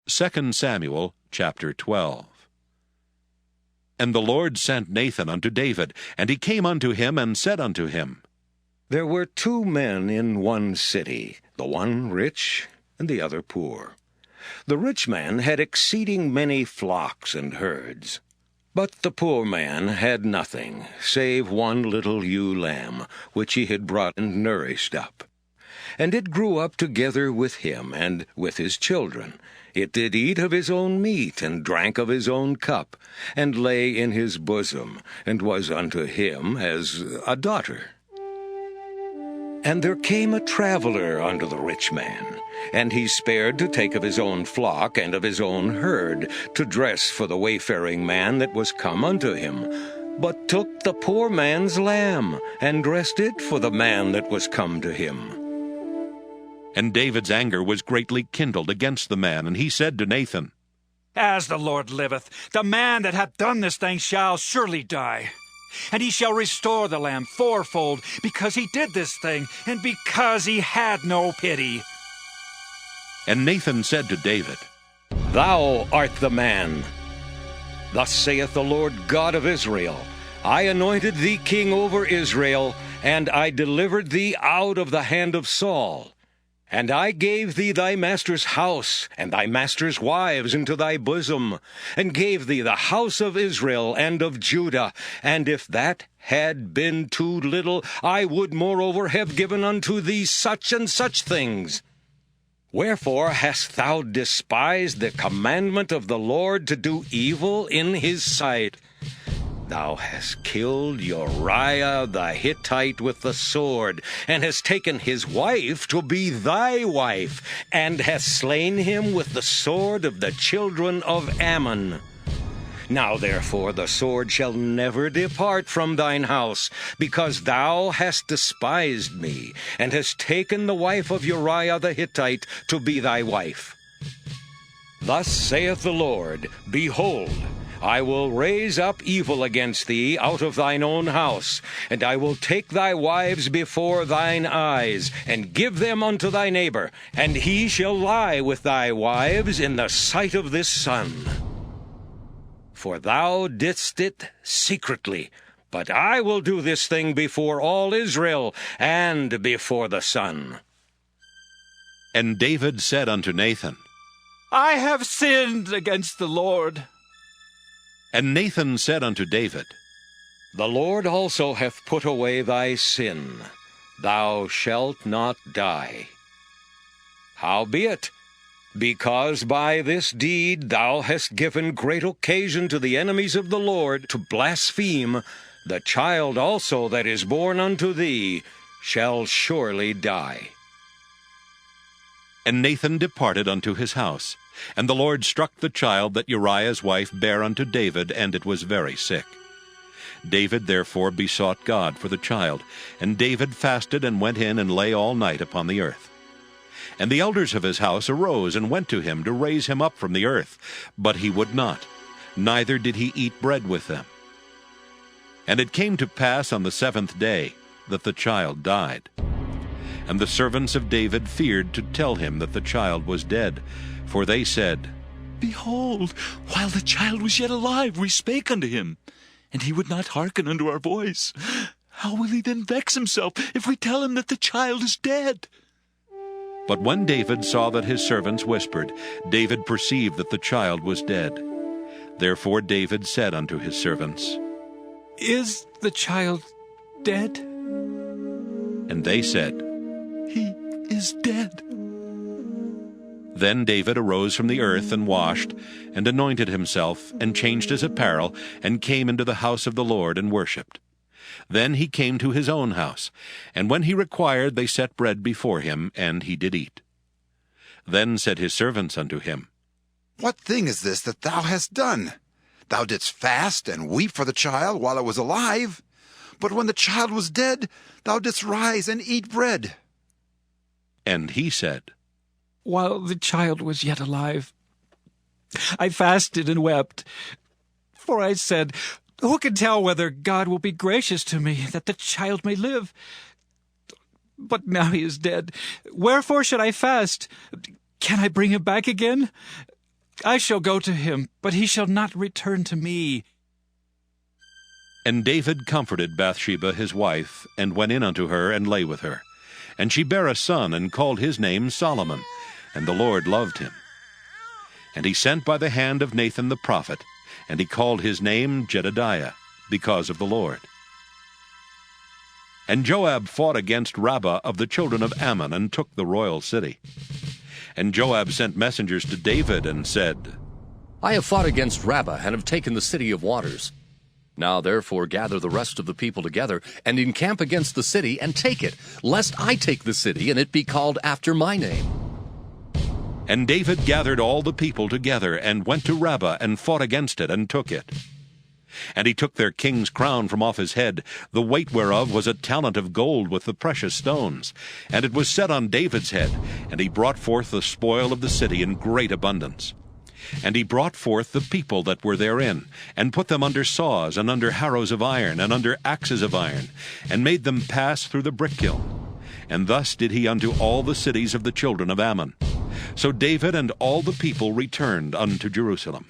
2 Samuel chapter 12. And the Lord sent Nathan unto David, and he came unto him, and said unto him, There were 2 men in one city, the one rich and the other poor. The rich man had exceeding many flocks and herds. But the poor man had nothing, save one little ewe lamb, which he had brought and nourished up. And it grew up together with him, and with his children. It did eat of his own meat, and drank of his own cup, and lay in his bosom, and was unto him as a daughter. And there came a traveler unto the rich man, and he spared to take of his own flock and of his own herd, to dress for the wayfaring man that was come unto him, but took the poor man's lamb, and dressed it for the man that was come to him. And David's anger was greatly kindled against the man, and he said to Nathan, As the Lord liveth, the man that hath done this thing shall surely die. And he shall restore the lamb fourfold, because he did this thing, and because he had no pity. And Nathan said to David, Thou art the man. Thus saith the Lord God of Israel, I anointed thee king over Israel, and I delivered thee out of the hand of Saul. And I gave thee thy master's house, and thy master's wives into thy bosom, and gave thee the house of Israel and of Judah. And if that had been too little, I would moreover have given unto thee such and such things. Wherefore hast thou despised the commandment of the Lord to do evil in his sight? Thou hast killed Uriah the Hittite with the sword, and hast taken his wife to be thy wife, and hast slain him with the sword of the children of Ammon. Now therefore the sword shall never depart from thine house, because thou hast despised me, and hast taken the wife of Uriah the Hittite to be thy wife. Thus saith the Lord, Behold, I will raise up evil against thee out of thine own house, and I will take thy wives before thine eyes, and give them unto thy neighbor, and he shall lie with thy wives in the sight of this sun. For thou didst it secretly, but I will do this thing before all Israel, and before the sun. And David said unto Nathan, I have sinned against the Lord. And Nathan said unto David, The Lord also hath put away thy sin. Thou shalt not die. Howbeit, because by this deed thou hast given great occasion to the enemies of the Lord to blaspheme, the child also that is born unto thee shall surely die. And Nathan departed unto his house. And the Lord struck the child that Uriah's wife bare unto David, and it was very sick. David therefore besought God for the child, and David fasted and went in and lay all night upon the earth. And the elders of his house arose and went to him to raise him up from the earth, but he would not, neither did he eat bread with them. And it came to pass on the 7th day that the child died. And the servants of David feared to tell him that the child was dead, for they said, Behold, while the child was yet alive, we spake unto him, and he would not hearken unto our voice. How will he then vex himself, if we tell him that the child is dead? But when David saw that his servants whispered, David perceived that the child was dead. Therefore David said unto his servants, Is the child dead? And they said, He is dead. Then David arose from the earth, and washed, and anointed himself, and changed his apparel, and came into the house of the Lord, and worshipped. Then he came to his own house, and when he required, they set bread before him, and he did eat. Then said his servants unto him, What thing is this that thou hast done? Thou didst fast and weep for the child while it was alive, but when the child was dead, thou didst rise and eat bread. And he said, While the child was yet alive, I fasted and wept, for I said, Who can tell whether God will be gracious to me, that the child may live? But now he is dead. Wherefore should I fast? Can I bring him back again? I shall go to him, but he shall not return to me." And David comforted Bathsheba his wife, and went in unto her, and lay with her. And she bare a son, and called his name Solomon, and the Lord loved him. And he sent by the hand of Nathan the prophet, and he called his name Jedediah, because of the Lord. And Joab fought against Rabbah of the children of Ammon, and took the royal city. And Joab sent messengers to David, and said, "I have fought against Rabbah, and have taken the city of waters. Now therefore gather the rest of the people together, and encamp against the city, and take it, lest I take the city, and it be called after my name." And David gathered all the people together, and went to Rabbah, and fought against it, and took it. And he took their king's crown from off his head, the weight whereof was a talent of gold with the precious stones. And it was set on David's head, and he brought forth the spoil of the city in great abundance. And he brought forth the people that were therein, and put them under saws, and under harrows of iron, and under axes of iron, and made them pass through the brickkiln. And thus did he unto all the cities of the children of Ammon. So David and all the people returned unto Jerusalem.